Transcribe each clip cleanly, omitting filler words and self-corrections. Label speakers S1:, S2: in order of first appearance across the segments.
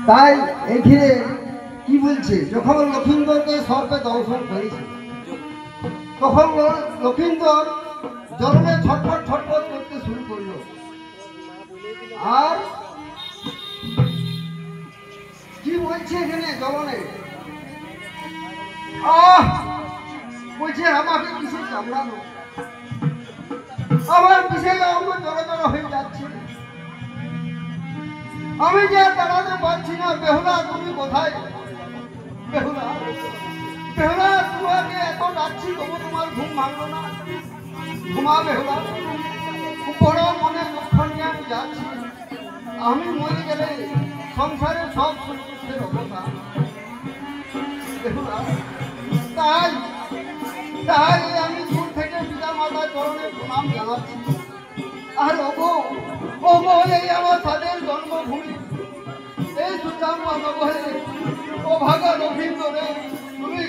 S1: তাই এখানে কি বলছে, যখন লক্ষিন্দরকে সর্পে দংশন করেছে তখন লক্ষিন্দর জলে ছটফট ছটফট করতে শুরু করলো। আর কি বলছে এখানে জলনে, বলছে আমাকে কিসে কামড়ানো, আমার কিসে অঙ্গ জড়ো জড়ো হয়ে যাচ্ছে, আমি যে দাঁড়াতে পারছি না। বেহুলা তুমি কোথায়? বেহুলা, বেহুলা তোমাকে এত ডাকছি তবু তোমার ঘুম ভাঙলো না। ঘুমা বেহুলা, বড় মনে দুঃখ নিয়ে আমি যাচ্ছি। আমি মরে গেলে সংসারে সব সুখের অবদান। বেহুলা, তাই তাই আমি দূর থেকে পিতা মাতার চরণে প্রণাম জানাচ্ছি। আর ওগো ওগো, এই আমার তাদের জন্মভূমি, এই সুজান মানবহে ও ভাগা রবীন্দ্রে তুমি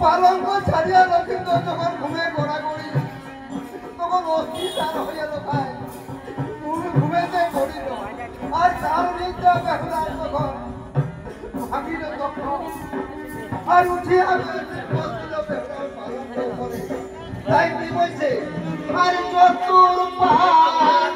S1: পালঙ্ক ছাড়িয়া লক্ষিন্দর যখন ঘুমে গোড়াগড়ি তখন অস্থির হইয়া লোকায় তুমি ঘুমেতে পড়িল। আর তার নিদ্রা বেহুলার তখন ভাবিল তখন আর উঠিয়া বসিল বেহুলার পালঙ্ক উপরে। তাই কি বলছে, আর চতুর পার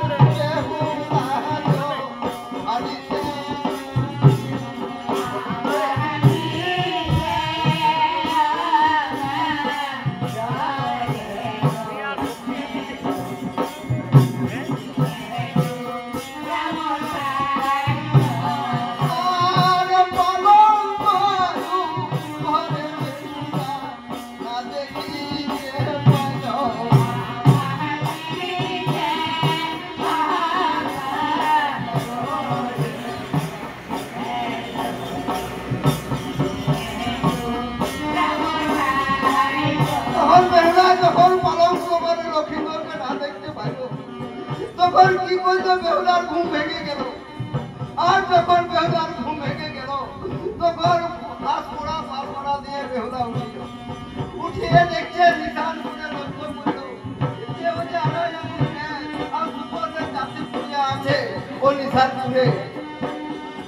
S1: তখন কি করতো, বেহুলার ঘুম ভেঙে গেল। আর যখন বেহুলার ঘুম ভেঙে গেল তখন হাত পোড়া পা পোড়া দিয়ে বেহুলা উঠিল। উঠিয়ে দেখছে নিশান করে লক্ষ্য করল যে ওই যে আর দুপুরে চাষি পূজা আছে ও নিশান করে।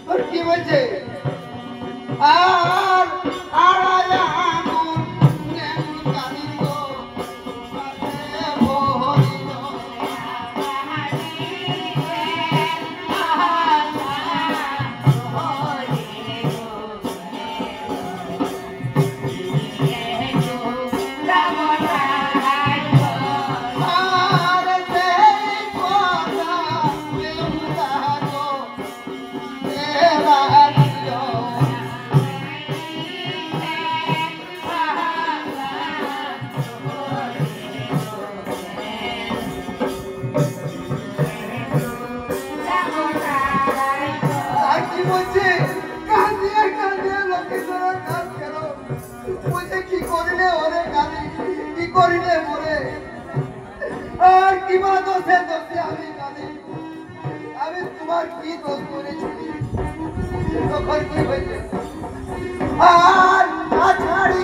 S1: তোর কি বলছে, আর আর Bye. বলছে কাঁদিয়ে কাঁদিয়ে লক্ষ্মীশ্বরের কাজ কেন বলছে কি করিলে ওরে কাঁদি কি করিলে মরে আর কিবা দোষে দোষে আমি কাঁদি আমি তোমার কি দোষ করেছি তখন কি হয়েছে আর না ছাড়ি